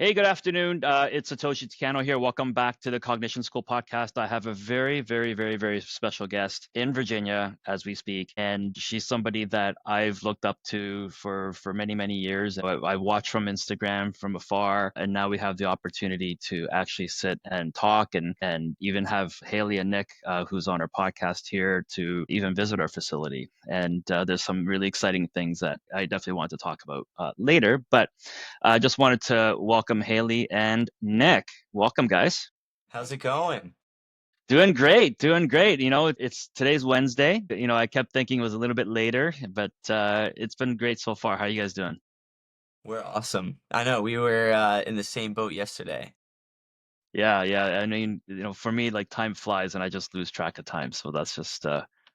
Hey, good afternoon. It's Satoshi Takano here. Welcome back to the Cognition School Podcast. I have a very, very, very, very special guest in Virginia as we speak, and she's somebody that I've looked up to for many, many years. I watch from Instagram from afar, and now we have the opportunity to actually sit and talk, and even have Hayley and Nick, who's on our podcast here, to even visit our facility. And there's some really exciting things that I definitely want to talk about later, but. I just wanted to welcome Hayley and Nick. Welcome, guys. How's it going? Doing great, doing great. It's today's Wednesday. I kept thinking it was a little bit later, but it's been great so far. How are you guys doing? We're awesome. I know we were in the same boat yesterday. Yeah, yeah. I mean, for me, like time flies and I just lose track of time. So that's just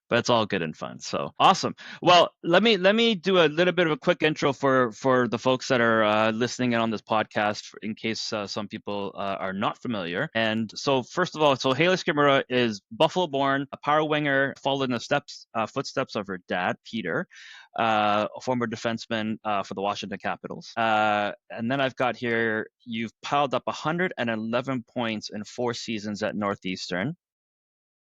but it's all good and fun. So awesome. Well, let me do a little bit of a quick intro for the folks that are listening in on this podcast, in case some people are not familiar. And so first of all, so Hayley Scamurra is Buffalo born, a power winger, followed in the footsteps of her dad, Peter, a former defenseman for the Washington Capitals. And then I've got here, you've piled up 111 points in 4 seasons at Northeastern.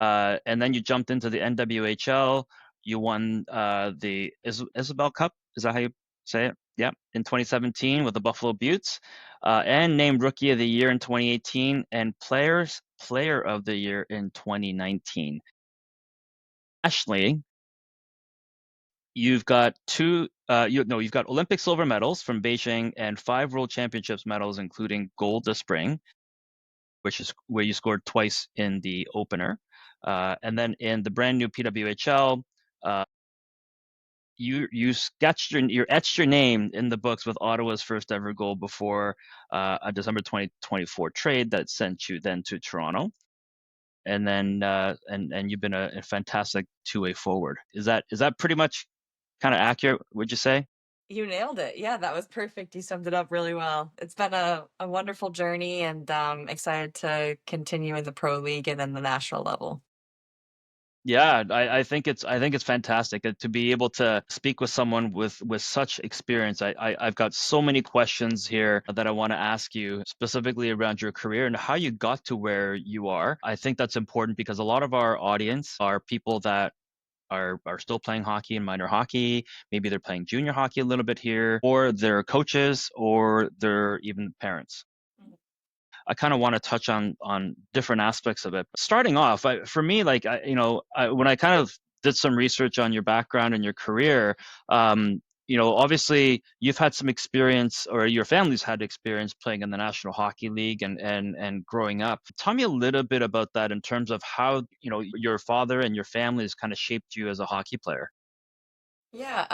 And then you jumped into the NWHL. You won the Isabel Cup. Is that how you say it? Yeah, in 2017 with the Buffalo Buttes, and named Rookie of the Year in 2018 and Player of the Year in 2019. Nationally, you've got you've got Olympic silver medals from Beijing and 5 World Championships medals, including gold this spring, which is where you scored twice in the opener. And then in the brand new PWHL, uh, you sketched you etched your name in the books with Ottawa's first ever goal before a December 2024 trade that sent you then to Toronto. And then and you've been a fantastic two-way forward. Is that pretty much kind of accurate, would you say? You nailed it. Yeah, that was perfect. You summed it up really well. It's been a wonderful journey and excited to continue in the pro league and then the national level. Yeah, I think it's fantastic to be able to speak with someone with such experience. I've got so many questions here that I want to ask you specifically around your career and how you got to where you are. I think that's important because a lot of our audience are people that are still playing hockey in minor hockey. Maybe they're playing junior hockey a little bit here, or they're coaches, or they're even parents. I kind of want to touch on different aspects of it. Starting off, for me, like when I kind of did some research on your background and your career, obviously you've had some experience, or your family's had experience playing in the National Hockey League and growing up. Tell me a little bit about that in terms of how your father and your family has kind of shaped you as a hockey player. Yeah,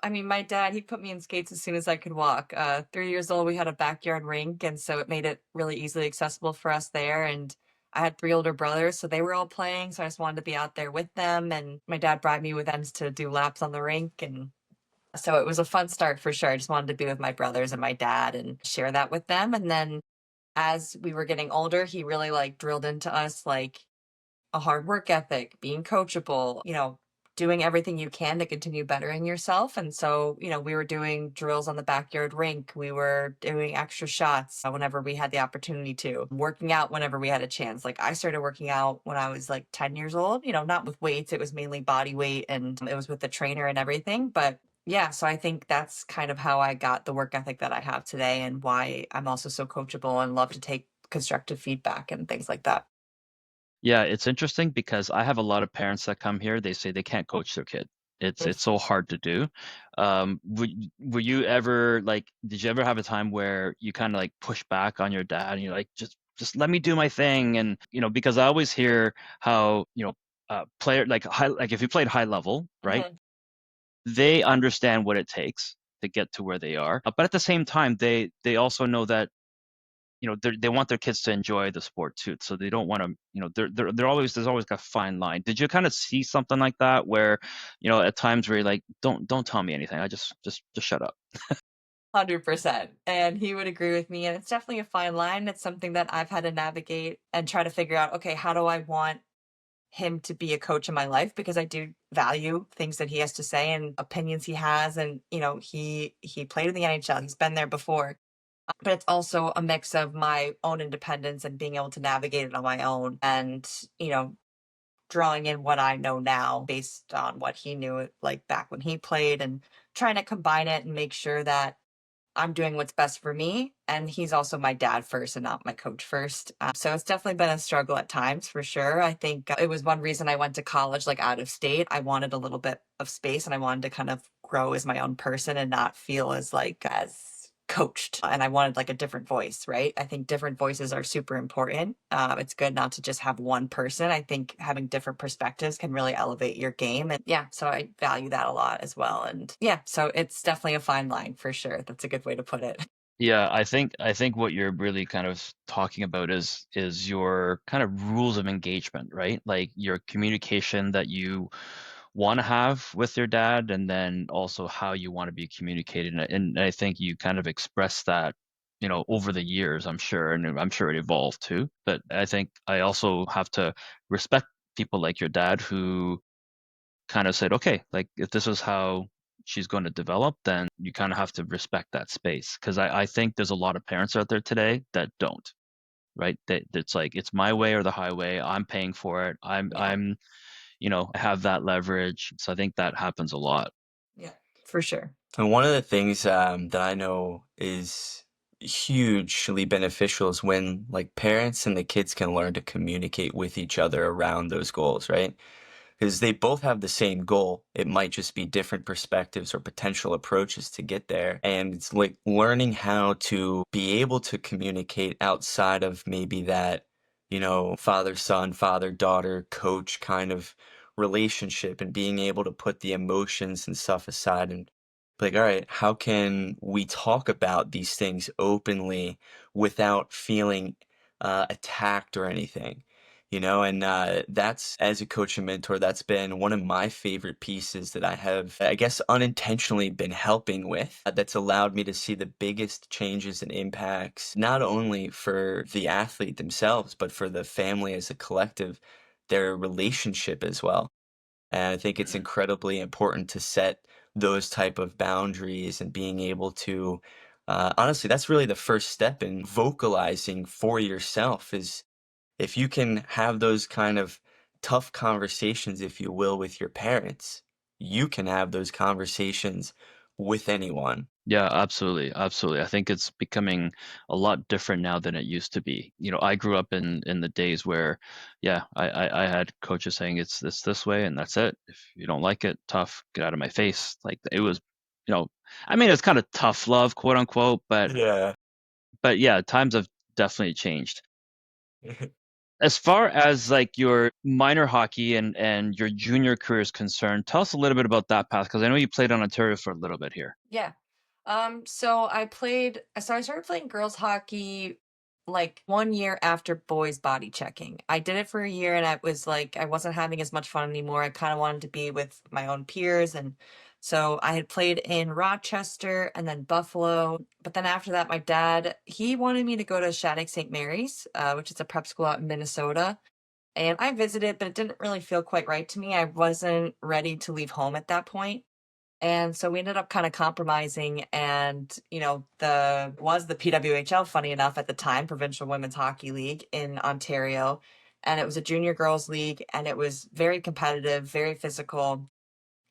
I mean, my dad, he put me in skates as soon as I could walk. 3 years old, we had a backyard rink, and so it made it really easily accessible for us there. And I had 3 older brothers, so they were all playing, so I just wanted to be out there with them. And my dad bribed me with ends to do laps on the rink, and so it was a fun start for sure. I just wanted to be with my brothers and my dad and share that with them. And then as we were getting older, he really like drilled into us like a hard work ethic, being coachable, doing everything you can to continue bettering yourself. And so, we were doing drills on the backyard rink. We were doing extra shots whenever we had the opportunity to, working out whenever we had a chance. Like I started working out when I was like 10 years old, not with weights, it was mainly body weight and it was with the trainer and everything. But yeah, so I think that's kind of how I got the work ethic that I have today and why I'm also so coachable and love to take constructive feedback and things like that. Yeah, it's interesting because I have a lot of parents that come here. They say they can't coach their kid. It's so hard to do. Were you ever like, did you ever have a time where you kind of like push back on your dad and you're like, just let me do my thing? And because I always hear how player like if you played high level, right? Mhm. They understand what it takes to get to where they are, but at the same time, they also know that they want their kids to enjoy the sport too, so they don't want to they're always there's always a fine line. Did you kind of see something like that where at times where you're like, don't tell me anything, I just shut up? 100%. And he would agree with me. And it's definitely a fine line. It's something that I've had to navigate and try to figure out, okay, how do I want him to be a coach in my life? Because I do value things that he has to say and opinions he has. And, he played in the NHL. He's been there before. But it's also a mix of my own independence and being able to navigate it on my own and, you know, drawing in what I know now based on what he knew like back when he played and trying to combine it and make sure that I'm doing what's best for me. And he's also my dad first and not my coach first. So it's definitely been a struggle at times for sure. I think it was one reason I went to college, like out of state. I wanted a little bit of space and I wanted to kind of grow as my own person and not feel as like as coached. And I wanted like a different voice, right? I think different voices are super important. It's good not to just have one person. I think having different perspectives can really elevate your game. And yeah, so I value that a lot as well. And yeah, so it's definitely a fine line for sure. That's a good way to put it. Yeah, I think what you're really kind of talking about is your kind of rules of engagement, right? Like your communication that you want to have with your dad, and then also how you want to be communicated. And I think you kind of expressed that, over the years, I'm sure, and I'm sure it evolved too. But I think I also have to respect people like your dad who kind of said, okay, like if this is how she's going to develop, then you kind of have to respect that space. Because I think there's a lot of parents out there today that don't, right? That's like it's my way or the highway. I'm paying for it. Yeah. I have that leverage. So I think that happens a lot. Yeah, for sure. And one of the things that I know is hugely beneficial is when like parents and the kids can learn to communicate with each other around those goals, right? Because they both have the same goal. It might just be different perspectives or potential approaches to get there. And it's like learning how to be able to communicate outside of maybe that, father son, father daughter, coach kind of relationship and being able to put the emotions and stuff aside and be like, all right, how can we talk about these things openly without feeling attacked or anything? And that's, as a coach and mentor, that's been one of my favorite pieces that I have, I guess, unintentionally been helping with. That's allowed me to see the biggest changes and impacts, not only for the athlete themselves, but for the family as a collective, their relationship as well. And I think it's Mm. incredibly important to set those type of boundaries and being able to, honestly, that's really the first step in vocalizing for yourself is if you can have those kind of tough conversations, if you will, with your parents, you can have those conversations with anyone. Yeah, absolutely. Absolutely. I think it's becoming a lot different now than it used to be. I grew up in the days where, yeah, I had coaches saying it's this way and that's it. If you don't like it, tough, get out of my face. Like it was, I mean, it's kind of tough love, quote unquote, Yeah. but yeah, times have definitely changed. As far as like your minor hockey and your junior career is concerned, tell us a little bit about that path because I know you played on Ontario for a little bit here. Yeah. So I started playing girls hockey like 1 year after boys body checking. I did it for a year and I was like, I wasn't having as much fun anymore. I kind of wanted to be with my own peers. And so I had played in Rochester and then Buffalo. But then after that, my dad, he wanted me to go to Shattuck St. Mary's, which is a prep school out in Minnesota. And I visited, but it didn't really feel quite right to me. I wasn't ready to leave home at that point. And so we ended up kind of compromising and, the PWHL, funny enough, at the time, Provincial Women's Hockey League in Ontario. And it was a junior girls league and it was very competitive, very physical.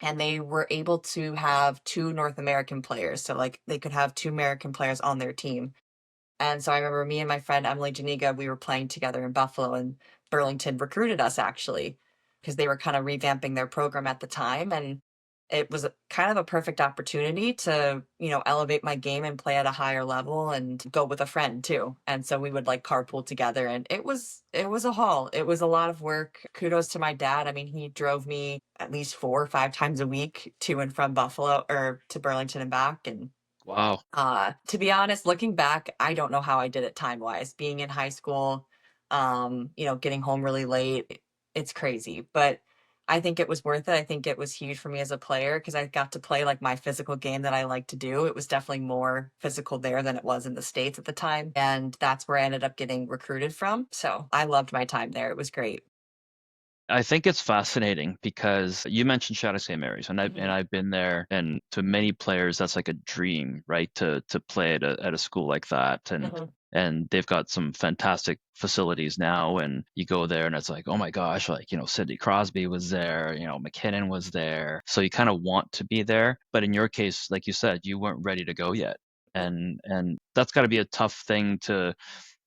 And they were able to have two North American players. So like they could have two American players on their team. And so I remember me and my friend Emily Janiga, we were playing together in Buffalo and Burlington recruited us actually because they were kind of revamping their program at the time. And it was kind of a perfect opportunity to, elevate my game and play at a higher level and go with a friend too. And so we would like carpool together and it was a haul. It was a lot of work. Kudos to my dad. I mean, he drove me at least 4 or 5 times a week to and from Buffalo or to Burlington and back. And Wow. to be honest, looking back, I don't know how I did it time wise. Being in high school, getting home really late, it's crazy. But I think it was worth it. I think it was huge for me as a player because I got to play like my physical game that I like to do. It was definitely more physical there than it was in the States at the time. And that's where I ended up getting recruited from. So I loved my time there. It was great. I think it's fascinating because you mentioned Shadow St. Mary's, and Mhm. I've been there, and to many players that's like a dream, right? To play at a school like that, Mhm. and they've got some fantastic facilities now, and you go there and it's like, oh my gosh, like, Sidney Crosby was there, McKinnon was there, so you kind of want to be there, but in your case, like you said, you weren't ready to go yet, and that's got to be a tough thing to,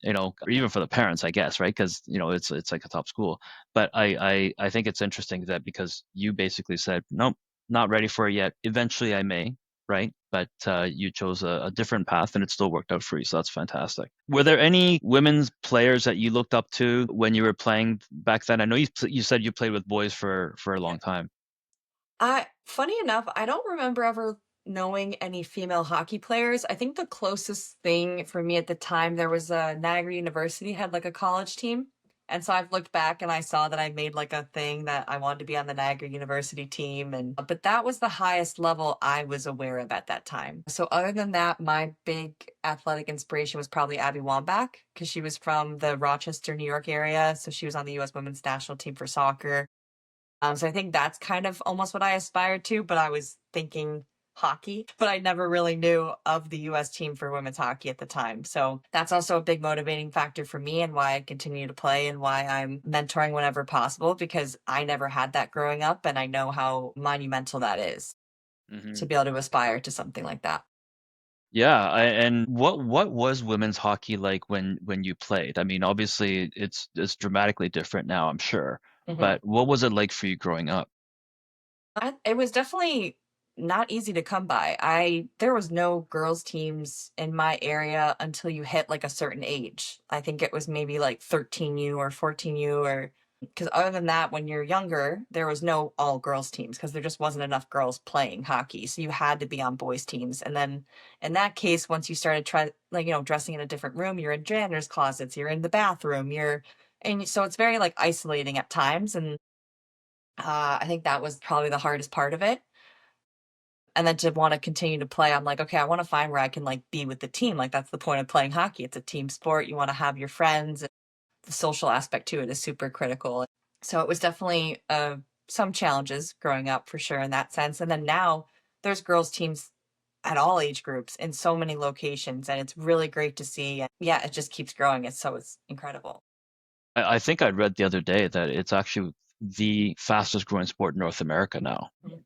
or even for the parents, I guess, right? Because it's like a top school. But I think it's interesting that because you basically said, nope, not ready for it yet. Eventually, I may, right? But you chose a different path, and it still worked out for you. So that's fantastic. Were there any women's players that you looked up to when you were playing back then? I know you said you played with boys for a long time. Funny enough, I don't remember ever knowing any female hockey players. I think the closest thing for me at the time, there was a Niagara University had like a college team. And so I've looked back and I saw that I made like a thing that I wanted to be on the Niagara University team. And but that was the highest level I was aware of at that time. So other than that, my big athletic inspiration was probably Abby Wambach, because she was from the Rochester, New York area. So she was on the US women's national team for soccer. So I think that's kind of almost what I aspired to, but I was thinking hockey, but I never really knew of the US team for women's hockey at the time. So that's also a big motivating factor for me and why I continue to play and why I'm mentoring whenever possible, because I never had that growing up and I know how monumental that is Hmm. to be able to aspire to something like that. Yeah, and what was women's hockey like when you played? I mean, obviously it's dramatically different now, I'm sure. Mhm. But what was it like for you growing up? It was definitely not easy to come by. There was no girls teams in my area until you hit like a certain age. I think it was maybe like 13U or 14U, or because other than that, when you're younger, there was no all girls teams because there just wasn't enough girls playing hockey. So you had to be on boys teams. And then in that case, once you started dressing in a different room, you're in janitor's closets, you're in the bathroom, and so it's very like isolating at times. And I think that was probably the hardest part of it. And then to want to continue to play, I'm like, okay, I want to find where I can like be with the team. Like that's the point of playing hockey. It's a team sport. You want to have your friends. The social aspect to it is super critical. So it was definitely some challenges growing up for sure in that sense. And then now there's girls teams at all age groups in so many locations, and it's really great to see. And yeah, it just keeps growing. It's incredible. I think I read the other day that it's actually the fastest growing sport in North America now. Mhm.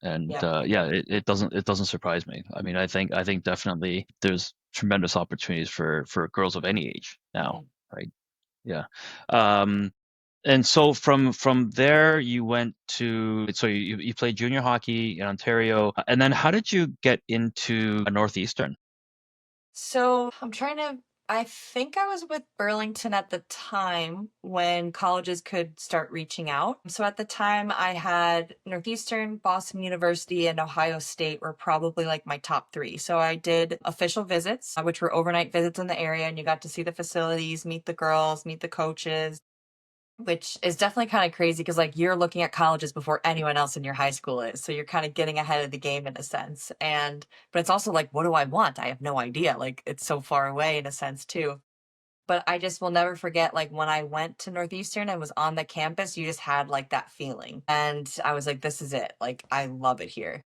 And Yep. yeah, it doesn't surprise me. I mean, I think definitely there's tremendous opportunities for girls of any age now, Mhm. right? Yeah. Um, and so from there you went to, so you played junior hockey in Ontario, and then how did you get into Northeastern? So I think I was with Burlington at the time when colleges could start reaching out. So at the time, I had Northeastern, Boston University, and Ohio State were probably like my top three. So I did official visits, which were overnight visits in the area, and you got to see the facilities, meet the girls, meet the coaches, which is definitely kind of crazy because like you're looking at colleges before anyone else in your high school is. So you're kind of getting ahead of the game in a sense. But it's also like, what do I want? I have no idea. Like it's so far away in a sense too. But I just will never forget like when I went to Northeastern and was on the campus, you just had like that feeling. And I was like, this is it. Like I love it here.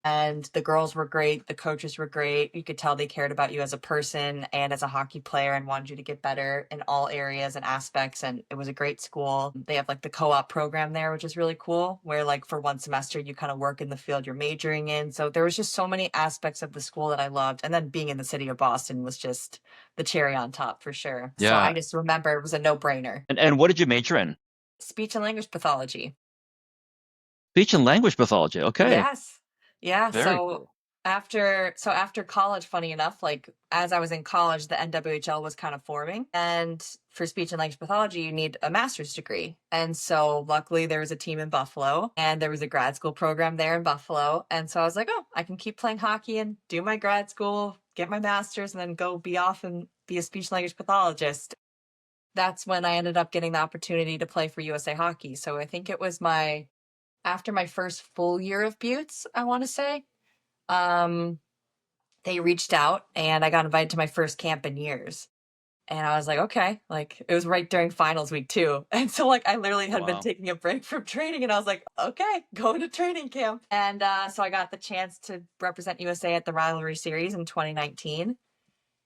And the girls were great. The coaches were great. You could tell they cared about you as a person and as a hockey player and wanted you to get better in all areas and aspects. And it was a great school. They have like the co-op program there, which is really cool, where like for one semester you kind of work in the field you're majoring in. So there was just so many aspects of the school that I loved. And then being in the city of Boston was just the cherry on top for sure. So Yeah. I just remember it was a no-brainer. And what did you major in? Speech and language pathology. Speech and language pathology. Okay. Yes. Yeah, Very so cool. after college, funny enough, like as I was in college, the NWHL was kind of forming. And for speech and language pathology, you need a master's degree. And so luckily there was a team in Buffalo and there was a grad school program there in Buffalo. And so I was like, oh, I can keep playing hockey and do my grad school, get my master's, and then go be off and be a speech language pathologist. That's when I ended up getting the opportunity to play for USA Hockey. So I think it was after my first full year of Buttes, I want to say, um, they reached out and I got invited to my first camp in years. And I was like, okay, like it was right during finals week too. And so like I literally had been Wow. taking a break from training and I was like, okay, going to training camp. And so I got the chance to represent USA at the rivalry series in 2019.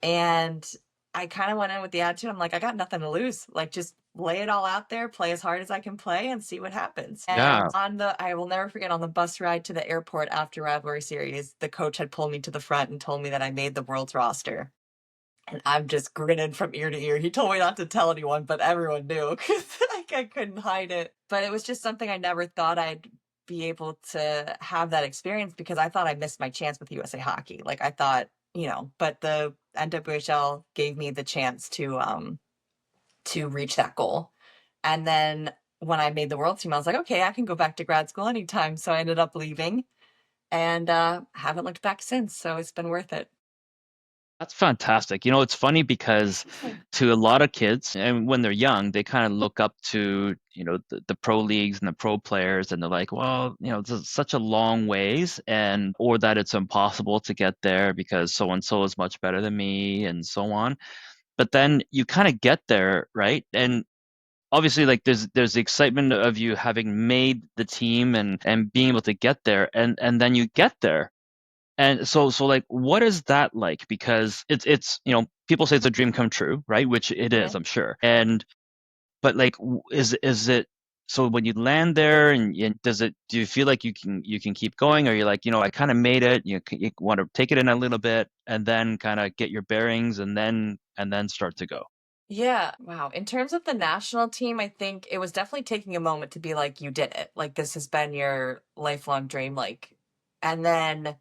And I kind of went in with the attitude, I'm like, I got nothing to lose. Like just lay it all out there, play as hard as I can play and see what happens. Yeah. And I will never forget on the bus ride to the airport after rivalry series, the coach had pulled me to the front and told me that I made the world's roster. And I'm just grinning from ear to ear. He told me not to tell anyone, but everyone knew because like I couldn't hide it. But it was just something I never thought I'd be able to have that experience because I thought I missed my chance with USA Hockey. Like I thought, but the NWHL gave me the chance to reach that goal. And then when I made the world team, I was like, okay, I can go back to grad school anytime. So I ended up leaving and haven't looked back since. So it's been worth it. That's fantastic. It's funny because to a lot of kids, and when they're young, they kind of look up to, the pro leagues and the pro players, and they're like, well, this is such a long ways, or that it's impossible to get there because so and so is much better than me, and so on. But then you kind of get there, right? And obviously, like there's the excitement of you having made the team and being able to get there, and then you get there. And so like, what is that like? Because it's people say it's a dream come true, right? Which it is, I'm sure. But like, is it so when you land there and do you feel like you can keep going, or you're like, I kind of made it. You want to take it in a little bit and then kind of get your bearings and then start to go. Yeah. Wow. In terms of the national team, I think it was definitely taking a moment to be like, you did it. Like, this has been your lifelong dream. Like, and then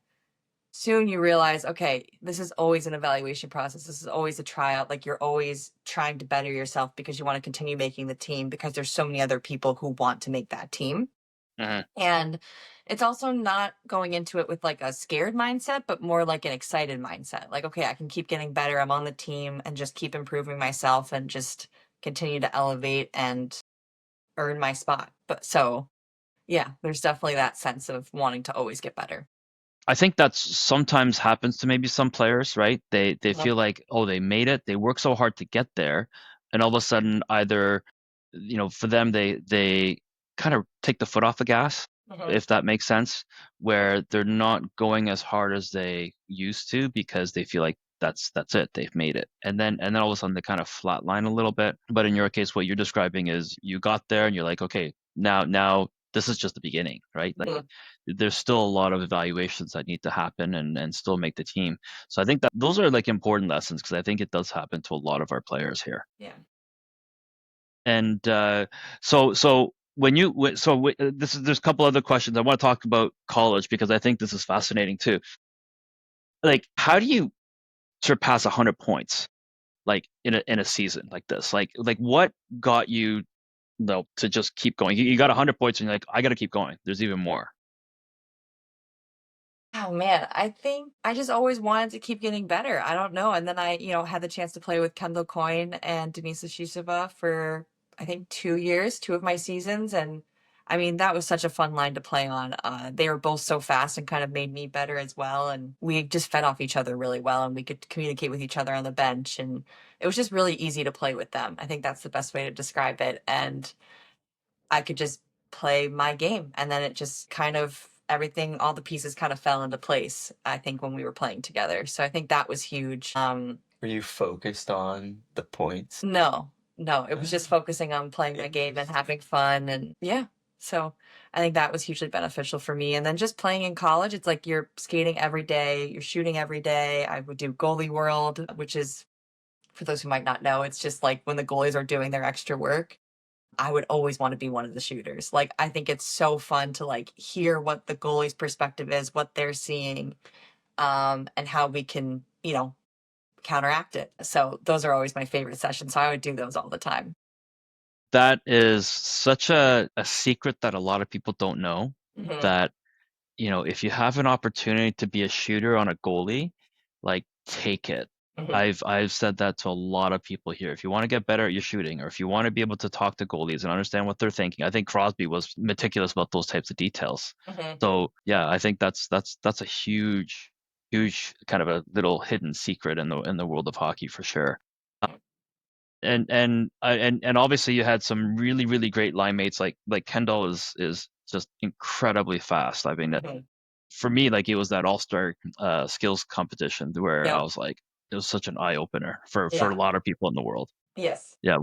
soon you realize, okay, this is always an evaluation process. This is always a tryout. Like, you're always trying to better yourself because you want to continue making the team because there's so many other people who want to make that team. And it's also not going into it with like a scared mindset, but more like an excited mindset. Like, okay, I can keep getting better. I'm on the team and just keep improving myself and just continue to elevate and earn my spot. But so, yeah, there's definitely that sense of wanting to always get better. I think that's sometimes happens to maybe some players, right? They feel like, oh, they made it. They work so hard to get there, and all of a sudden, either, for them, they kind of take the foot off the gas, if that makes sense, where they're not going as hard as they used to because they feel like that's it. They've made it, and then all of a sudden they kind of flatline a little bit. But in your case, what you're describing is you got there and you're like, okay, now this is just the beginning, right? Like there's still a lot of evaluations that need to happen and still make the team. So I think that those are like important lessons because I think it does happen to a lot of our players here. Yeah. And so when there's a couple other questions I want to talk about college because I think this is fascinating too. Like, how do you surpass 100 points like in a season like this? Like what got you to just keep going? You got 100 points and you're like, I got to keep going. There's even more. Oh man, I think I just always wanted to keep getting better. I don't know. And then I, had the chance to play with Kendall Coyne and Denisa Shishiva for I think 2 years, two of my seasons. And I mean, that was such a fun line to play on. They were both so fast and kind of made me better as well. And we just fed off each other really well and we could communicate with each other on the bench. And it was just really easy to play with them. I think that's the best way to describe it. And I could just play my game. And then it just kind of everything, all the pieces kind of fell into place, I think, when we were playing together. So I think that was huge. Were you focused on the points? No, it was just focusing on playing my game and having fun. And yeah, so I think that was hugely beneficial for me. And then just playing in college, it's like you're skating every day, you're shooting every day. I would do goalie world, which is, for those who might not know, it's just like when the goalies are doing their extra work. I would always want to be one of the shooters. Like, I think it's so fun to like hear what the goalie's perspective is, what they're seeing, and how we can, counteract it. So those are always my favorite sessions. So I would do those all the time. That is such a secret that a lot of people don't know, that, if you have an opportunity to be a shooter on a goalie, like take it. I've said that to a lot of people here. If you want to get better at your shooting, or if you want to be able to talk to goalies and understand what they're thinking, I think Crosby was meticulous about those types of details. So yeah, I think that's a huge kind of a little hidden secret in the world of hockey for sure. And obviously you had some really really great line mates. Like Kendall is just incredibly fast. I mean, Mhm. for me, like it was that all-star skills competition where I Yep. was like, it was such an eye-opener for a Yeah. lot of people in the world. Yes. Yeah.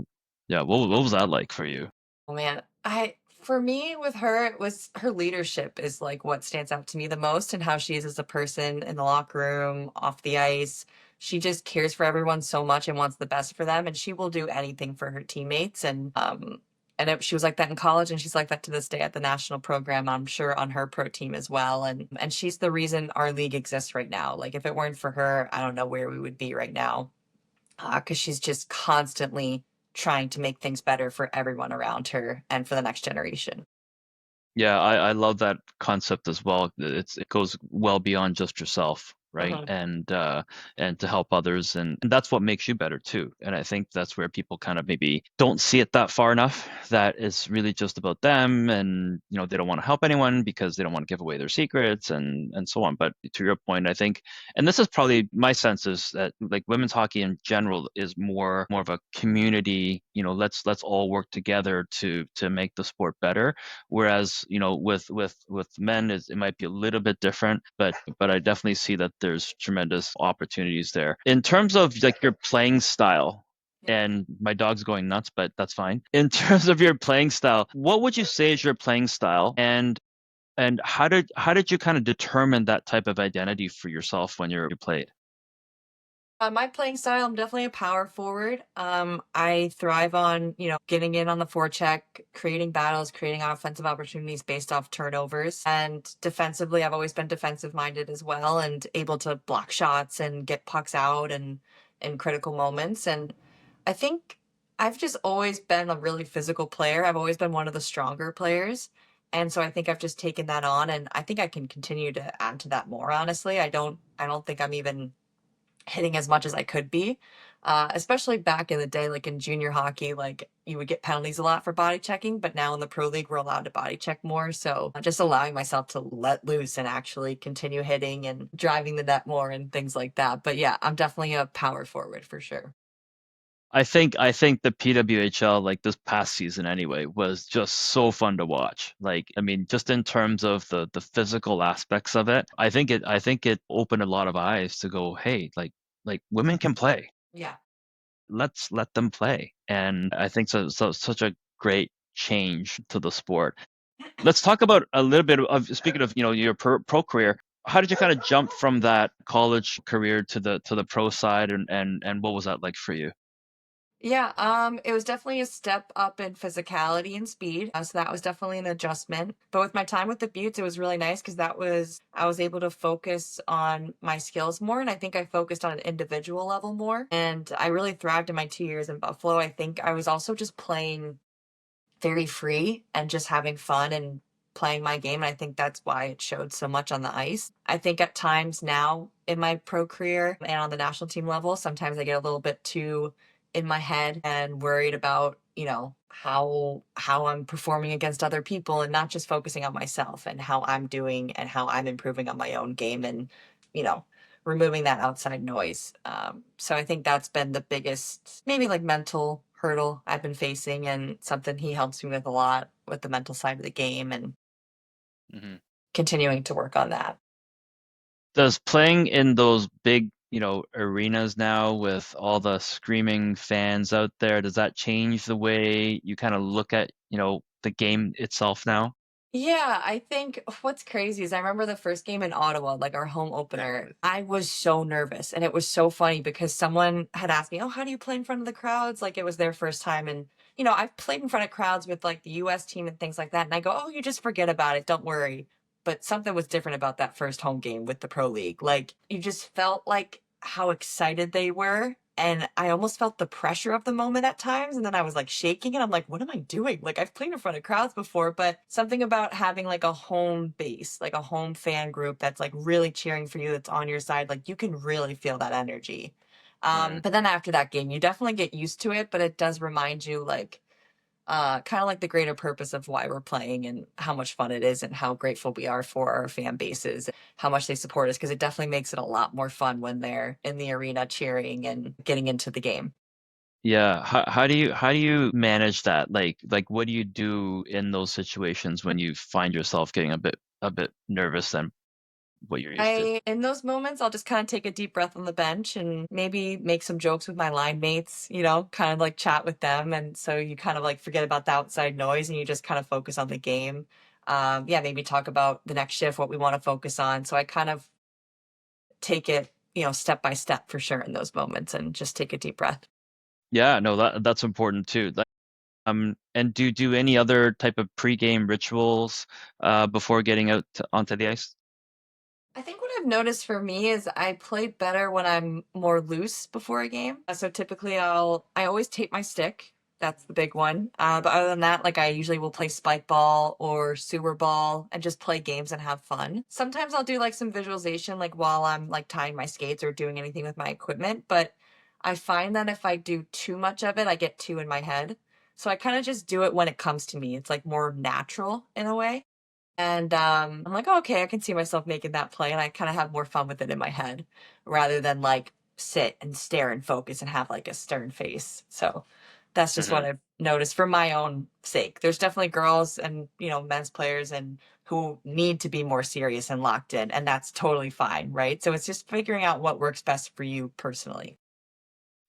Yeah. What was that like for you? Oh man, I for me with her, it was her leadership is like what stands out to me the most, and how she is as a person in the locker room, off the ice. She just cares for everyone so much and wants the best for them, and she will do anything for her teammates. She was like that in college, and she's like that to this day at the national program. I'm sure on her pro team as well, and she's the reason our league exists right now. Like if it weren't for her, I don't know where we would be right now, because she's just constantly trying to make things better for everyone around her and for the next generation. Yeah, I love that concept as well. It goes well beyond just yourself, right? Mhm. And to help others, and that's what makes you better too. And I think that's where people kind of maybe don't see it that far enough, that it's really just about them, and they don't want to help anyone because they don't want to give away their secrets and so on. But to your point, I think, and this is probably my sense, is that like women's hockey in general is more of a community, let's all work together to make the sport better. Whereas, with men, it might be a little bit different, but I definitely see that there's tremendous opportunities there. In terms of like your playing style, Yeah. and my dog's going nuts, but that's fine. In terms of your playing style, what would you say is your playing style? And how did you kind of determine that type of identity for yourself when you played? My playing style, I'm definitely a power forward. I thrive on, getting in on the forecheck, creating battles, creating offensive opportunities based off turnovers. And defensively, I've always been defensive minded as well, and able to block shots and get pucks out and in critical moments. And I think I've just always been a really physical player. I've always been one of the stronger players. And so I think I've just taken that on, and I think I can continue to add to that more, honestly. I don't think I'm even hitting as much as I could be. Especially back in the day, like in junior hockey, like you would get penalties a lot for body checking, but now in the pro league, we're allowed to body check more. So just allowing myself to let loose and actually continue hitting and driving the net more and things like that. But yeah, I'm definitely a power forward for sure. I think the PWHL, like this past season anyway, was just so fun to watch. Like, I mean, just in terms of the physical aspects of it, I think it opened a lot of eyes to go, hey, like women can play. Yeah. Let's let them play. And I think so such a great change to the sport. Let's talk about a little bit of, speaking of, your pro career. How did you kind of jump from that college career to the pro side, and what was that like for you? Yeah, it was definitely a step up in physicality and speed. So that was definitely an adjustment. But with my time with the Buttes, it was really nice because I was able to focus on my skills more. And I think I focused on an individual level more. And I really thrived in my 2 years in Buffalo. I think I was also just playing very free and just having fun and playing my game. And I think that's why it showed so much on the ice. I think at times now in my pro career and on the national team level, sometimes I get a little bit too in my head and worried about, how I'm performing against other people, and not just focusing on myself and how I'm doing and how I'm improving on my own game, and, you know, removing that outside noise. So I think that's been the biggest, maybe like mental hurdle I've been facing, and something he helps me with a lot with the mental side of the game, and Mhm. continuing to work on that. Does playing in those big, arenas now with all the screaming fans out there, does that change the way you kind of look at, the game itself now? Yeah, I think what's crazy is I remember the first game in Ottawa, like our home opener. I was so nervous, and it was so funny because someone had asked me, "Oh, how do you play in front of the crowds?" Like it was their first time, and I've played in front of crowds with like the US team and things like that, and I go, "Oh, you just forget about it, don't worry." But something was different about that first home game with the pro league. Like you just felt like how excited they were, and I almost felt the pressure of the moment at times. And then I was like shaking, and I'm like, what am I doing? Like, I've played in front of crowds before, but something about having like a home base, like a home fan group that's like really cheering for you, that's on your side, like you can really feel that energy. Right. But then after that game, you definitely get used to it, but it does remind you, like, kind of like the greater purpose of why we're playing and how much fun it is and how grateful we are for our fan bases, how much they support us, because it definitely makes it a lot more fun when they're in the arena cheering and getting into the game. Yeah. How do you manage that? Like what do you do in those situations when you find yourself getting a bit nervous than what you're used to? In those moments, I'll just kind of take a deep breath on the bench and maybe make some jokes with my line mates, kind of like chat with them. And so you kind of like forget about the outside noise and you just kind of focus on the game. Yeah, maybe talk about the next shift, what we want to focus on. So I kind of take it, step by step for sure in those moments and just take a deep breath. Yeah, no, that's important too. And do you do any other type of pregame rituals before getting onto the ice? I think what I've noticed for me is I play better when I'm more loose before a game. So typically I always tape my stick. That's the big one. But other than that, like I usually will play spike ball or sewer ball and just play games and have fun. Sometimes I'll do like some visualization like while I'm like tying my skates or doing anything with my equipment, but I find that if I do too much of it, I get too in my head. So I kind of just do it when it comes to me. It's like more natural in a way. And I'm like, "Oh, okay, I can see myself making that play." And I kind of have more fun with it in my head rather than like sit and stare and focus and have like a stern face. So that's just what Hmm. I've noticed for my own sake. There's definitely girls and, men's players and who need to be more serious and locked in, and that's totally fine, right? So it's just figuring out what works best for you personally.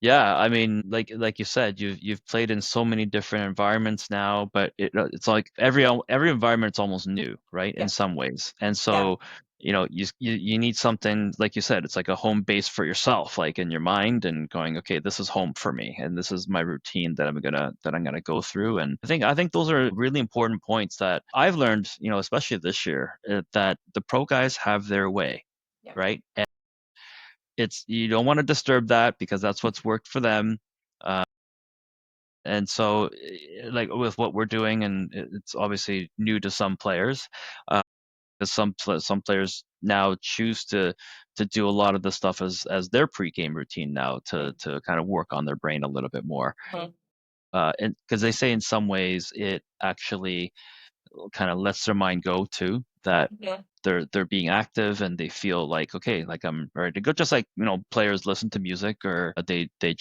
Yeah, I mean, like you said, you've played in so many different environments now, but it's like every environment's almost new, right? In Yeah. some ways, and Yeah. so you need something like you said, it's like a home base for yourself, like in your mind, and going, okay, this is home for me, and this is my routine that I'm gonna go through, and I think those are really important points that I've learned, especially this year, that the pro guys have their way, Yeah. right? It's you don't want to disturb that because that's what's worked for them. Uh, and so, like with what we're doing, and it's obviously new to some players, because some players now choose to do a lot of the stuff as their pregame routine now to kind of work on their brain a little bit more. Mhm. And because they say in some ways it actually kind of lets their mind go too, that Yeah. they're being active and they feel like, okay, like I'm ready to go, just like players listen to music or they do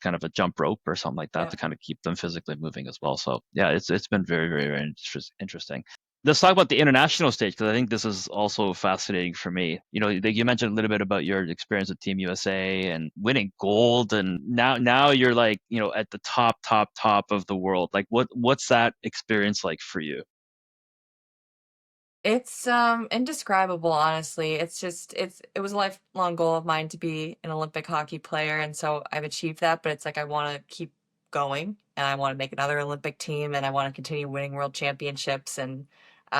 kind of a jump rope or something like that Yeah. to kind of keep them physically moving as well. So yeah, it's been very very very interesting. Let's talk about the international stage because I think this is also fascinating for me. Like you mentioned a little bit about your experience with Team USA and winning gold, and now you're like at the top of the world. Like what's that experience like for you? It's indescribable, honestly. It was a lifelong goal of mine to be an Olympic hockey player, and so I've achieved that, but it's like I want to keep going and I want to make another Olympic team and I want to continue winning world championships and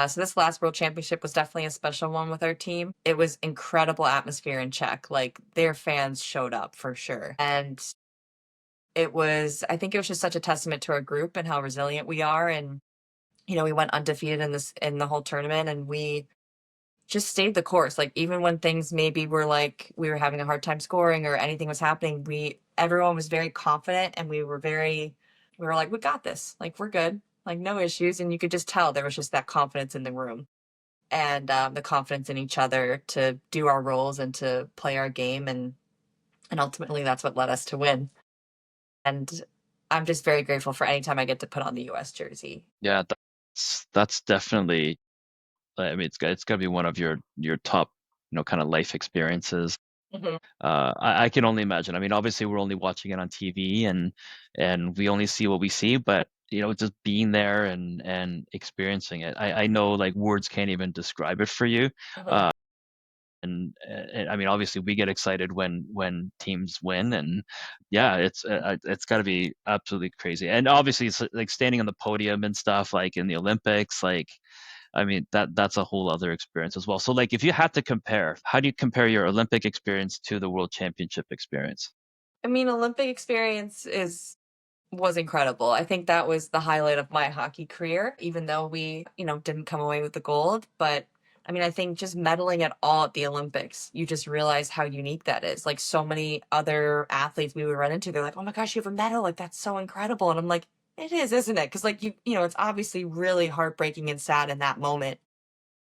so this last world championship was definitely a special one with our team. It was incredible atmosphere in Czech. Like their fans showed up for sure. And I think it was just such a testament to our group and how resilient we are and we went undefeated in the whole tournament and we just stayed the course. Like even when things maybe were like we were having a hard time scoring or anything was happening, we everyone was very confident and we were like, we got this. Like we're good. Like no issues. And you could just tell there was just that confidence in the room and the confidence in each other to do our roles and to play our game and ultimately that's what led us to win. And I'm just very grateful for any time I get to put on the US jersey. Yeah, that's definitely. I mean, it's got to be one of your top, kind of life experiences. Mhm. I can only imagine. I mean, obviously, we're only watching it on TV, and we only see what we see. But just being there and experiencing it, I know like words can't even describe it for you. Mhm. Uh, and I mean, obviously, we get excited when teams win, and yeah, it's got to be absolutely crazy. And obviously, it's like standing on the podium and stuff, like in the Olympics, like. I mean, that's a whole other experience as well. So like if you had to compare, how do you compare your Olympic experience to the World Championship experience? I mean, Olympic experience is was incredible. I think that was the highlight of my hockey career, even though we, didn't come away with the gold. But I mean, I think just medaling at all at the Olympics, you just realize how unique that is. Like so many other athletes we would run into, they're like, "Oh my gosh, you have a medal! Like that's so incredible!" And I'm like, "It is, isn't it?" Because like it's obviously really heartbreaking and sad in that moment.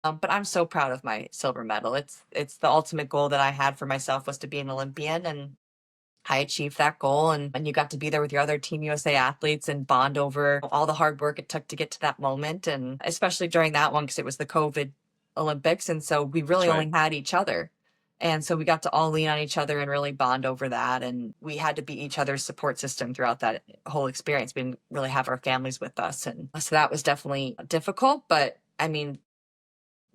But I'm so proud of my silver medal. It's the ultimate goal that I had for myself was to be an Olympian, and I achieved that goal, and you got to be there with your other Team USA athletes and bond over all the hard work it took to get to that moment. And especially during that one, because it was the COVID Olympics. And so we That's really right. only had each other. And so we got to all lean on each other and really bond over that. And we had to be each other's support system throughout that whole experience. We didn't really have our families with us. And so that was definitely difficult. But I mean,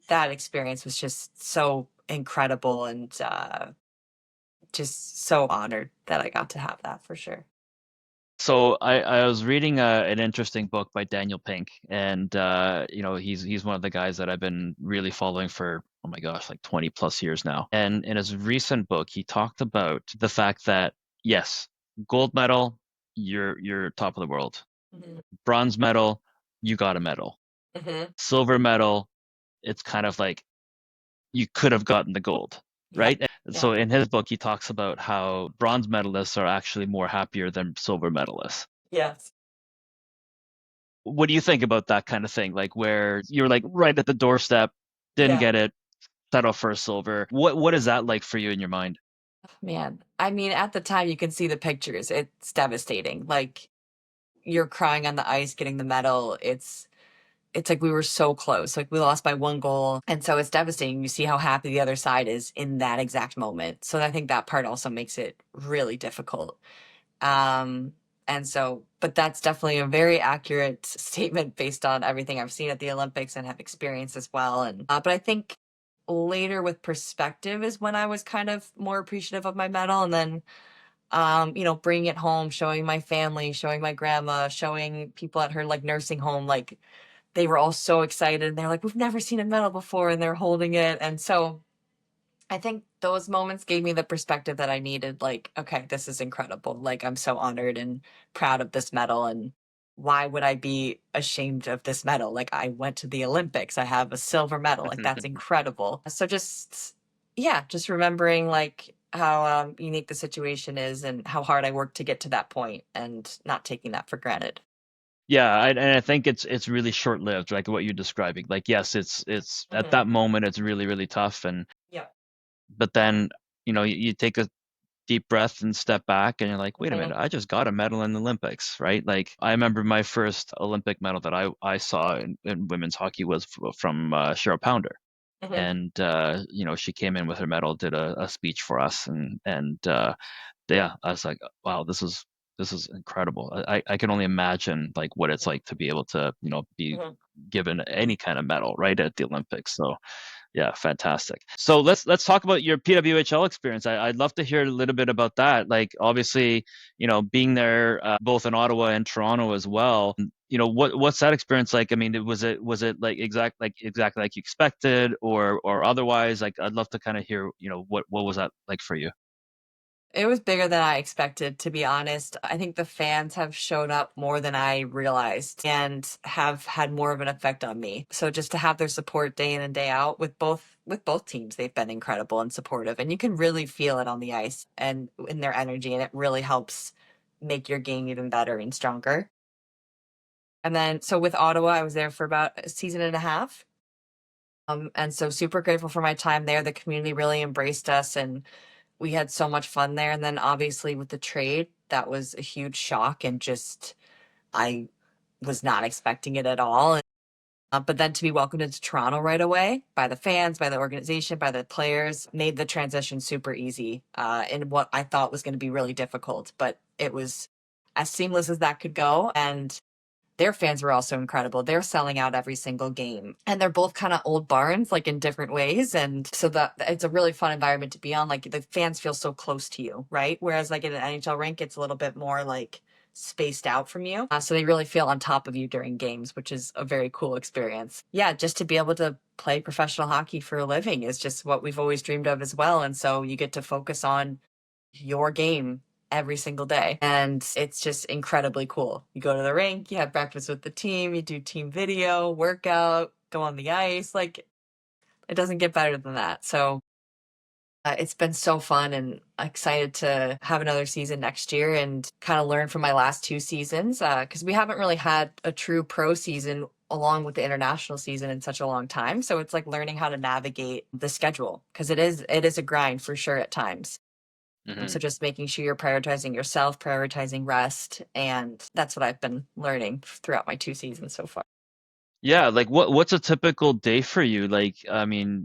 that experience was just so incredible, and just so honored that I got to have that for sure. So I was reading an interesting book by Daniel Pink, and he's one of the guys that I've been really following for, oh my gosh, like 20 plus years now. And in his recent book, he talked about the fact that yes, gold medal, you're top of the world. Mm-hmm. Bronze medal, you got a medal. Mm-hmm. Silver medal, it's kind of like you could have gotten the gold, Yeah. right? Yeah. So in his book, he talks about how bronze medalists are actually more happier than silver medalists. Yes. What do you think about that kind of thing? Like where you're like right at the doorstep, didn't Yeah. get it, settle for a silver. What is that like for you in your mind? Man, I mean, at the time you can see the pictures. It's devastating. Like, you're crying on the ice getting the medal. It's like we were so close. Like, we lost by one goal. And so it's devastating. You see how happy the other side is in that exact moment. So I think that part also makes it really difficult. Um, and so, but that's definitely a very accurate statement based on everything I've seen at the Olympics and have experienced as well. And, but I think later with perspective is when I was kind of more appreciative of my medal. And then, bringing it home, showing my family, showing my grandma, showing people at her like nursing home, like they were all so excited. And they're like, we've never seen a medal before. And they're holding it. And so I think those moments gave me the perspective that I needed. Like, okay, this is incredible. Like, I'm so honored and proud of this medal. And why would I be ashamed of this medal? Like, I went to the Olympics, I have a silver medal. Like, that's incredible. So just, yeah, just remembering like how unique the situation is and how hard I worked to get to that point and not taking that for granted. Yeah, and I think it's really short lived, like what you're describing. Like yes, it's at Mhm. that moment it's really really tough, and Yeah. but then you take a deep breath and step back and you're like, wait a Mhm. minute, I just got a medal in the Olympics, right? Like I remember my first Olympic medal that I saw in women's hockey was from Cheryl Pounder. Mhm. And she came in with her medal, did a speech for us, and yeah, I was like, wow, this is incredible. I can only imagine like what it's like to be able to be Mhm. given any kind of medal right at the Olympics. So yeah, fantastic. So let's talk about your PWHL experience. I'd love to hear a little bit about that. Like obviously, being there both in Ottawa and Toronto as well. What's that experience like? I mean, was it like exactly like you expected or otherwise? Like I'd love to kind of hear, what was that like for you? It was bigger than I expected, to be honest. I think the fans have shown up more than I realized and have had more of an effect on me. So just to have their support day in and day out with both teams, they've been incredible and supportive. And you can really feel it on the ice and in their energy, and it really helps make your game even better and stronger. And then so with Ottawa, I was there for about a season and a half. And so super grateful for my time there. The community really embraced us, and we had so much fun there. And then obviously with the trade, that was a huge shock, and just I was not expecting it at all. But then to be welcomed into Toronto right away by the fans, by the organization, by the players, made the transition super easy in what I thought was going to be really difficult. But it was as seamless as that could go. And their fans were also incredible. They're selling out every single game. And they're both kind of old barns, like in different ways. And so that it's a really fun environment to be on. Like the fans feel so close to you, right? Whereas like in an NHL rink, it's a little bit more like spaced out from you. So they really feel on top of you during games, which is a very cool experience. Yeah, just to be able to play professional hockey for a living is just what we've always dreamed of as well. And so you get to focus on your game every single day. And it's just incredibly cool. You go to the rink, you have breakfast with the team, you do team video, workout, go on the ice. Like, it doesn't get better than that. So it's been so fun, and excited to have another season next year and kind of learn from my last two seasons. Because we haven't really had a true pro season along with the international season in such a long time. So it's like learning how to navigate the schedule, because it is a grind for sure at times. Hmm. So just making sure you're prioritizing yourself, prioritizing rest. And that's what I've been learning throughout my 2 seasons so far. Yeah, like what's a typical day for you? Like, I mean,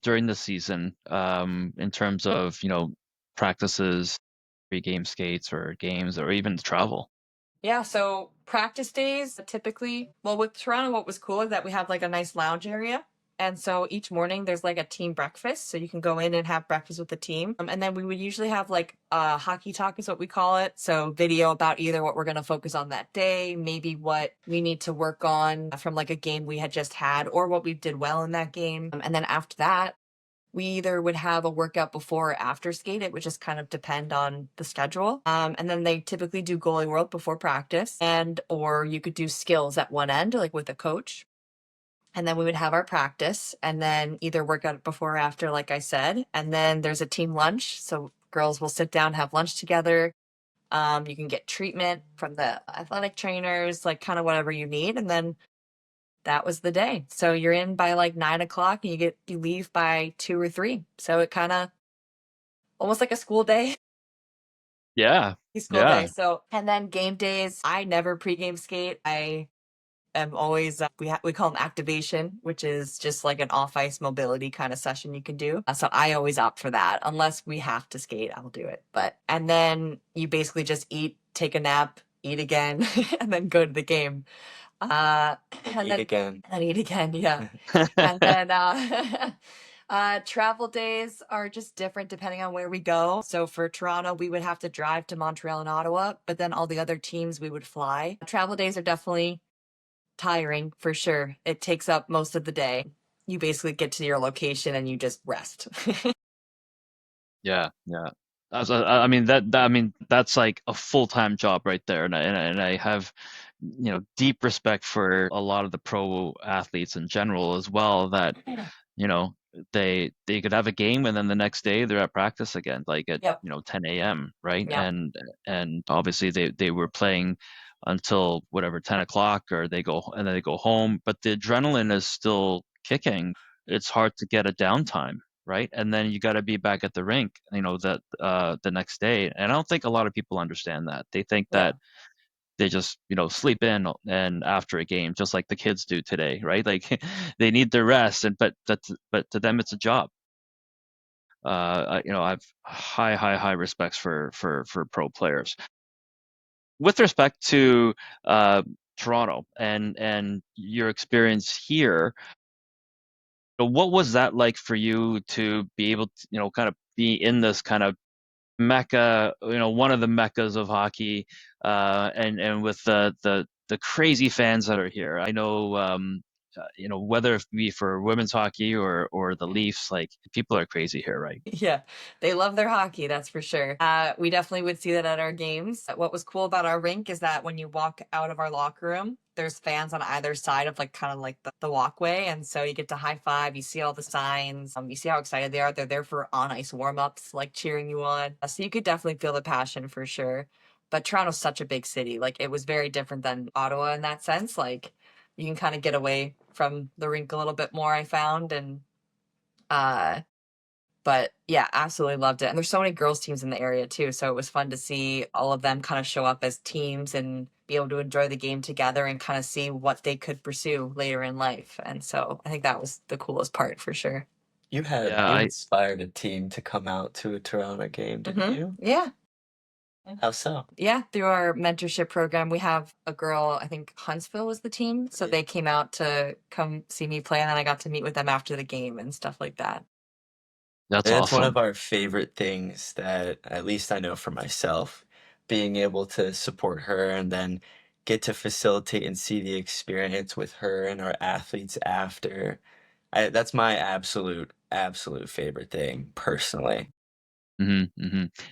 during the season, in terms of, practices, pre-game skates or games or even travel. Yeah, so practice days typically, well, with Toronto, what was cool is that we have like a nice lounge area. And so each morning there's like a team breakfast. So you can go in and have breakfast with the team. And then we would usually have like hockey talk is what we call it. So video about either what we're going to focus on that day, maybe what we need to work on from like a game we had just had or what we did well in that game. And then after that, we either would have a workout before or after skate. It would just kind of depend on the schedule. And then they typically do goalie world before practice, and or you could do skills at one end, like with a coach. And then we would have our practice, and then either workout before or after, like I said. And then there's a team lunch, so girls will sit down, have lunch together. You can get treatment from the athletic trainers, like kind of whatever you need, and then that was the day. So you're in by like 9 o'clock and you leave by 2 or 3. So it kind of almost like a school day. Yeah. School day. Yeah. So and then game days, I never pregame skate. I am always we call them activation, which is just like an off ice mobility kind of session you can do. So I always opt for that. Unless we have to skate, I'll do it. But and then you basically just eat, take a nap, eat again, and then go to the game. Uh, and Eat then again. and eat again, yeah. And then travel days are just different depending on where we go. So for Toronto, we would have to drive to Montreal and Ottawa, but then all the other teams we would fly. Travel days are definitely tiring for sure. It takes up most of the day. You basically get to your location and you just rest. Yeah, yeah. I mean I mean that's like a full-time job right there, and I have deep respect for a lot of the pro athletes in general as well that you know they could have a game and then the next day they're at practice again, like at Yep. 10 a.m., right? Yep. And obviously they were playing until whatever 10 o'clock, or they go and then they go home, but the adrenaline is still kicking. It's hard to get a downtime, right? And then you got to be back at the rink, that the next day. And I don't think a lot of people understand that. They think Yeah. that they just sleep in and after a game, just like the kids do today, right? Like they need their rest, and but to them it's a job. I've high respects for pro players. With respect to Toronto and your experience here, what was that like for you to be able to kind of be in this kind of mecca, one of the meccas of hockey, and with the crazy fans that are here. I know, whether it be for women's hockey or the Leafs, like people are crazy here, right? Yeah, they love their hockey, that's for sure. We definitely would see that at our games. What was cool about our rink is that when you walk out of our locker room, there's fans on either side of like kind of like the walkway. And so you get to high five, you see all the signs, you see how excited they are. They're there for on ice warm ups, like cheering you on. So you could definitely feel the passion for sure. But Toronto's such a big city. Like it was very different than Ottawa in that sense. Like you can kind of get away from the rink a little bit more, I found. And, but yeah, absolutely loved it. And there's so many girls teams in the area too. So it was fun to see all of them kind of show up as teams and be able to enjoy the game together and kind of see what they could pursue later in life. And so I think that was the coolest part for sure. Yeah, You inspired a team to come out to a Toronto game, didn't you? Yeah. How so? Yeah, through our mentorship program, we have a girl, I think Huntsville was the team. So they came out to come see me play, and then I got to meet with them after the game and stuff like that. that's And it's one awesome. of our favorite things that, at least I know for myself, being able to support her and then get to facilitate and see the experience with her and our athletes after. That's my absolute favorite thing, personally.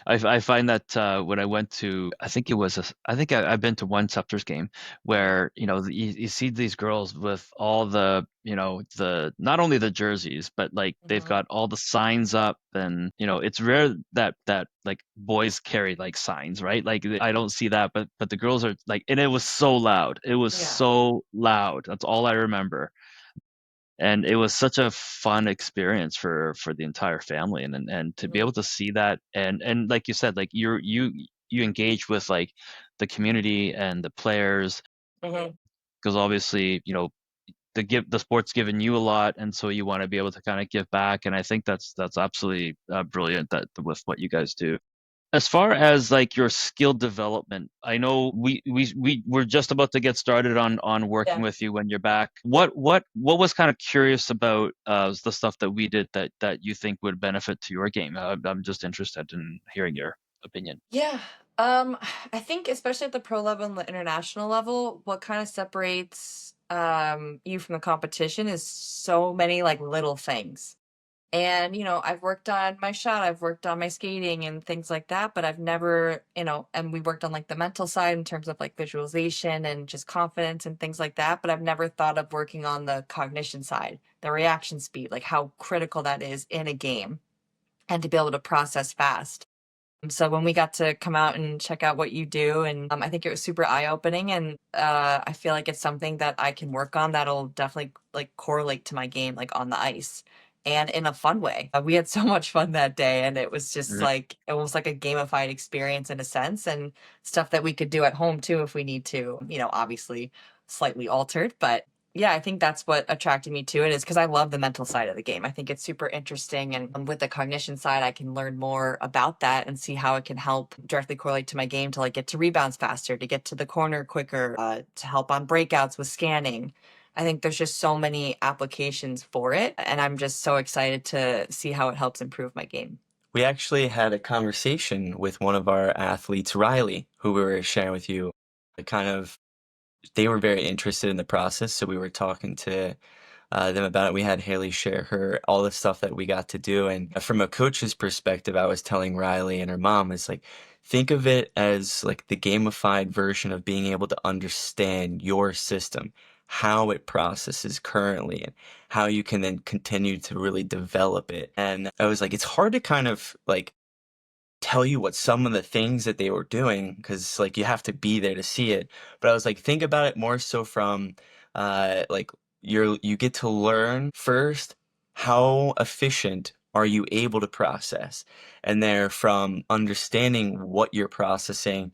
I find that when I went to, I think it was I think I've been to one Scepters game where you see these girls with all the not only the jerseys, but like they've got all the signs up, and it's rare that like boys carry like signs, right? Like I don't see that, but the girls are like, and it was so loud. It was Yeah. so loud. That's all I remember. and it was such a fun experience for the entire family, and to be Mhm. able to see that, and like you said, like you engage with like the community and the players, Mhm. because obviously, the sport's given you a lot, and so you want to be able to kind of give back, and I think that's absolutely brilliant that with what you guys do. As far as like your skill development, I know we're just about to get started on working Yeah. with you when you're back. What was kind of curious about the stuff that we did that you think would benefit to your game? I'm just interested in hearing your opinion. Yeah. I think especially at the pro level and the international level, what kind of separates you from the competition is so many like little things. And, I've worked on my shot, I've worked on my skating and things like that, but I've never, and we worked on like the mental side in terms of like visualization and just confidence and things like that. But I've never thought of working on the cognition side, the reaction speed, like how critical that is in a game and to be able to process fast. So when we got to come out and check out what you do, and I think it was super eye-opening, and I feel like it's something that I can work on that'll definitely like correlate to my game, like on the ice, and in a fun way. We had so much fun that day, and it was just Mhm. like almost like a gamified experience in a sense, and stuff that we could do at home too if we need to. Obviously slightly altered, but yeah, I think that's what attracted me to it is because I love the mental side of the game. I think it's super interesting. And with the cognition side, I can learn more about that and see how it can help directly correlate to my game to like get to rebounds faster, to get to the corner quicker, to help on breakouts with scanning. I think there's just so many applications for it. And I'm just so excited to see how it helps improve my game. We actually had a conversation with one of our athletes, Riley, who we were sharing with you. Kind of, they were very interested in the process, so we were talking to them about it. We had Hayley share her all the stuff that we got to do, and from a coach's perspective, I was telling Riley and her mom is like, think of it as like the gamified version of being able to understand your system, how it processes currently, and how you can then continue to really develop it. And I was like, it's hard to kind of like tell you what some of the things that they were doing because like you have to be there to see it. But I was like, think about it more so from like you get to learn first how efficient are you able to process, and there from understanding what you're processing,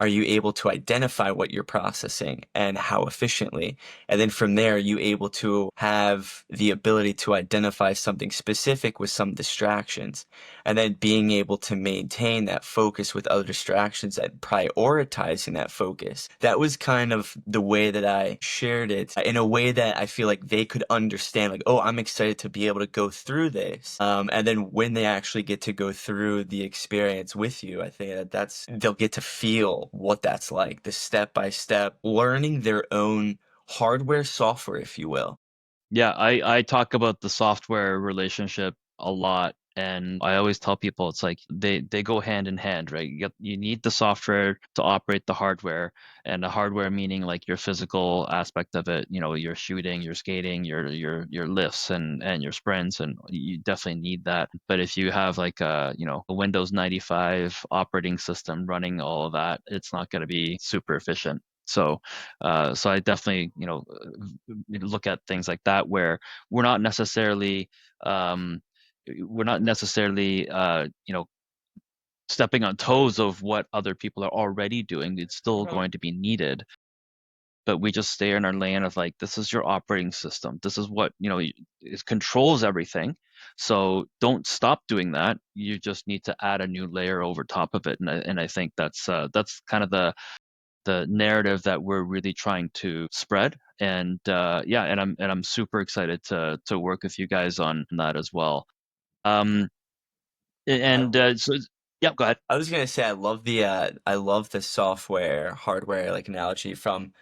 are you able to identify what you're processing and how efficiently? And then from there, are you able to have the ability to identify something specific with some distractions? And then being able to maintain that focus with other distractions and prioritizing that focus. That was kind of the way that I shared it in a way that I feel like they could understand, like, oh, I'm excited to be able to go through this. And then when they actually get to go through the experience with you, I think they'll get to feel what that's like, the step by step, learning their own hardware, software, if you will. Yeah, I talk about the software relationship a lot, and I always tell people it's like they go hand in hand, right? You need the software to operate the hardware, and the hardware meaning like your physical aspect of it, your shooting, your skating, your lifts and your sprints, and you definitely need that. But if you have like a Windows 95 operating system running all of that, it's not going to be super efficient. So I definitely, look at things like that where we're not necessarily, um, we're not necessarily, stepping on toes of what other people are already doing. It's still Mhm. going to be needed, but we just stay in our lane of like, this is your operating system. This is what, it controls everything. So don't stop doing that. You just need to add a new layer over top of it. And I think that's kind of the narrative that we're really trying to spread. And yeah, and I'm super excited to work with you guys on that as well. Um, I, and so yeah, go ahead. I was gonna say I love the software hardware like analogy from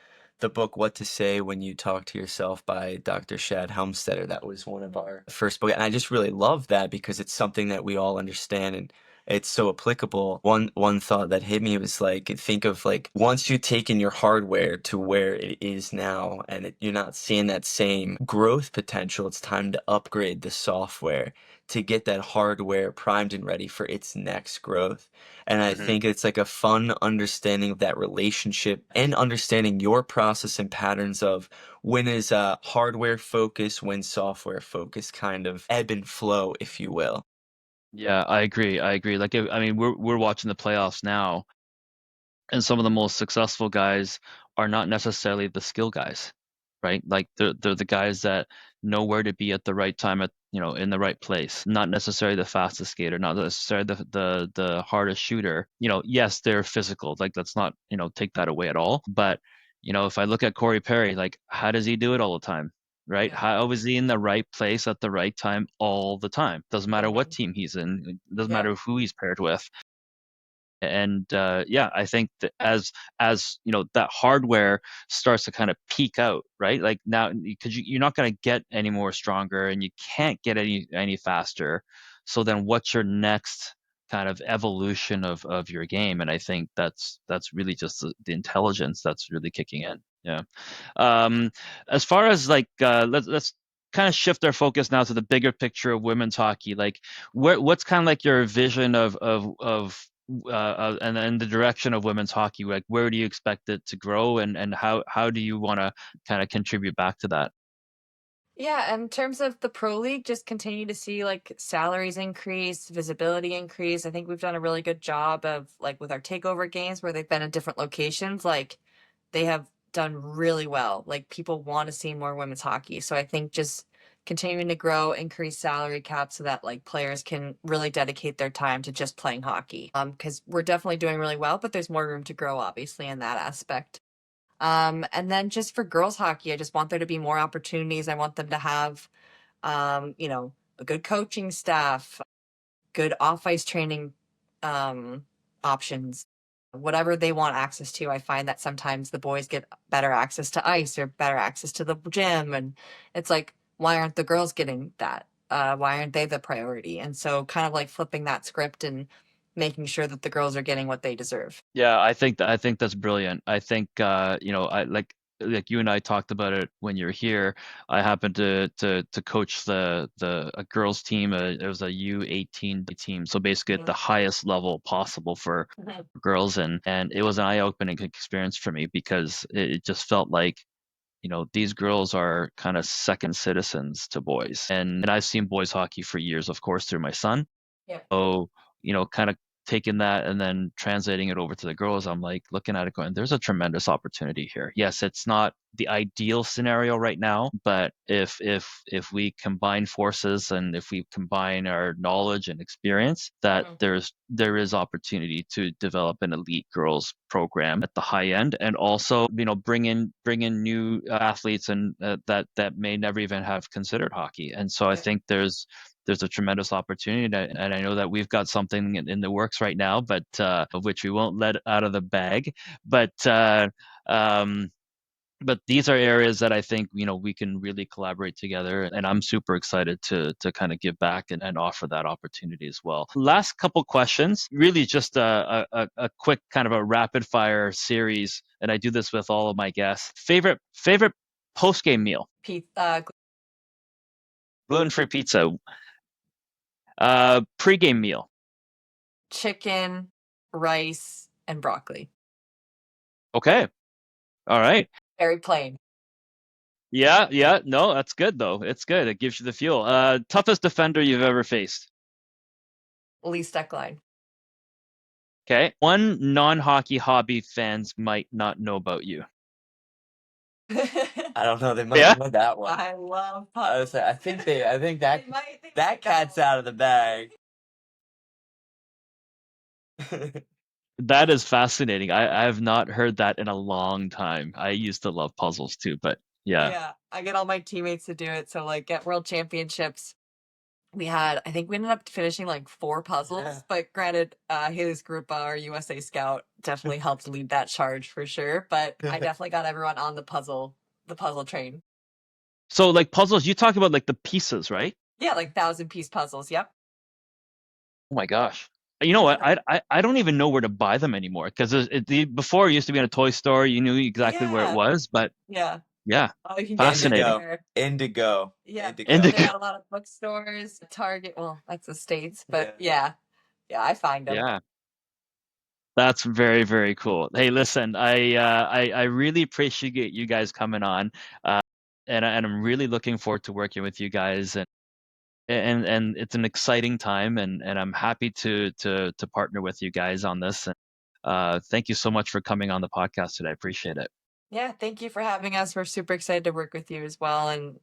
the book What to Say When You Talk to Yourself by Dr. Shad Helmstetter. That was one of our first book, and I just really love that because it's something that we all understand, and it's so applicable. One thought that hit me was like, think of like once you've taken your hardware to where it is now and you're not seeing that same growth potential, it's time to upgrade the software to get that hardware primed and ready for its next growth. And I think it's like a fun understanding of that relationship and understanding your process and patterns of when is hardware focus, when software focus, kind of ebb and flow, if you will. Yeah, I agree. Like, I mean, we're watching the playoffs now, and some of the most successful guys are not necessarily the skill guys, right? Like they're the guys that know where to be at the right time in the right place. Not necessarily the fastest skater, not necessarily the hardest shooter. Yes, they're physical. Like, let's not, take that away at all. But, if I look at Corey Perry, like, how does he do it all the time? Right? Yeah. How is he in the right place at the right time all the time? Doesn't matter what team he's in. It doesn't Yeah. matter who he's paired with. And yeah, I think that as that hardware starts to kind of peak out, right? Like now, because you're not going to get any more stronger, and you can't get any faster. So then, what's your next kind of evolution of your game? And I think that's really just the intelligence that's really kicking in. Yeah. As far as like, let's kind of shift our focus now to the bigger picture of women's hockey. Like, what's kind of like your vision and the direction of women's hockey? Like, where do you expect it to grow, and how do you want to kind of contribute back to that? Yeah, in terms of the pro league, just continue to see like salaries increase, visibility increase. I think we've done a really good job of like with our takeover games where they've been in different locations, like they have done really well. Like people want to see more women's hockey. So I think just continuing to grow, increase salary cap so that like players can really dedicate their time to just playing hockey. Because we're definitely doing really well, but there's more room to grow, obviously, in that aspect. And then just for girls hockey, I just want there to be more opportunities. I want them to have, a good coaching staff, good off ice training options, whatever they want access to. I find that sometimes the boys get better access to ice or better access to the gym. And it's like, why aren't the girls getting that? Why aren't they the priority? And so kind of like flipping that script and making sure that the girls are getting what they deserve. Yeah, I think that's brilliant. I think I like you and I talked about it when you're here. I happened to coach a girls team. It was a U18 team, so basically at the highest level possible for girls, and it was an eye-opening experience for me because it just felt like these girls are kind of second citizens to boys, and I've seen boys hockey for years, of course, through my son. Yeah. So, kind of taking that and then translating it over to the girls, I'm like looking at it going, there's a tremendous opportunity here. Yes, it's not the ideal scenario right now, but if we combine forces and if we combine our knowledge and experience, that there is opportunity to develop an elite girls program at the high end, and also bring in new athletes and that may never even have considered hockey. And so I think there's a tremendous opportunity, and I know that we've got something in the works right now, but of which we won't let out of the bag. But these are areas that I think we can really collaborate together, and I'm super excited to kind of give back and offer that opportunity as well. Last couple questions, really just a quick kind of a rapid fire series, and I do this with all of my guests. Favorite post game meal? Gluten-free pizza. Pre-game meal. Chicken, rice, and broccoli. Okay. All right. Very plain. Yeah. No, that's good though. It's good. It gives you the fuel. Toughest defender you've ever faced. Lee Steckline. Okay. One non-hockey hobby fans might not know about you. I don't know. They might know that one. I love I think that They might think that so. cat's out of the bag. That is fascinating. I have not heard that in a long time. I used to love puzzles too, but yeah. Yeah, I get all my teammates to do it. So like at World Championships, I think we ended up finishing like 4 puzzles, Yeah. but granted, Hayley Scamurra, our USA scout, definitely helped lead that charge for sure. But I definitely got everyone on the puzzle train. So like puzzles, you talk about like the pieces, right? Yeah, like 1,000-piece puzzles. Yep. Oh my gosh. You know what? Yeah. I don't even know where to buy them anymore because before it used to be in a toy store. You knew exactly where it Yeah. was, but Yeah. yeah, Oh, you can get them fascinating. Indigo. everywhere. Indigo. Yeah. Indigo. They're Indigo. at a lot of bookstores, Target. Well, that's the States, but Yeah. yeah. Yeah, I find them. Yeah. That's very, very cool. Hey, listen, I really appreciate you guys coming on, uh, and I'm really looking forward to working with you guys, and it's an exciting time, and I'm happy to partner with you guys on this. And thank you so much for coming on the podcast today. I appreciate it. Yeah, thank you for having us. We're super excited to work with you as well, and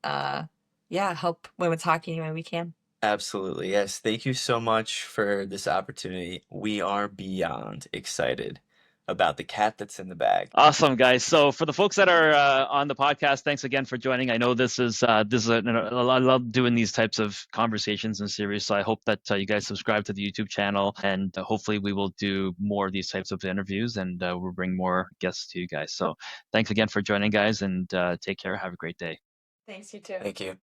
yeah, help women's hockey when we can. Absolutely. Yes. Thank you so much for this opportunity. We are beyond excited about the cat that's in the bag. Awesome, guys. So for the folks that are on the podcast, thanks again for joining. I know this is I love doing these types of conversations and series. So I hope that you guys subscribe to the YouTube channel, and hopefully we will do more of these types of interviews, and we'll bring more guests to you guys. So thanks again for joining, guys, and take care. Have a great day. Thanks, you too. Thank you.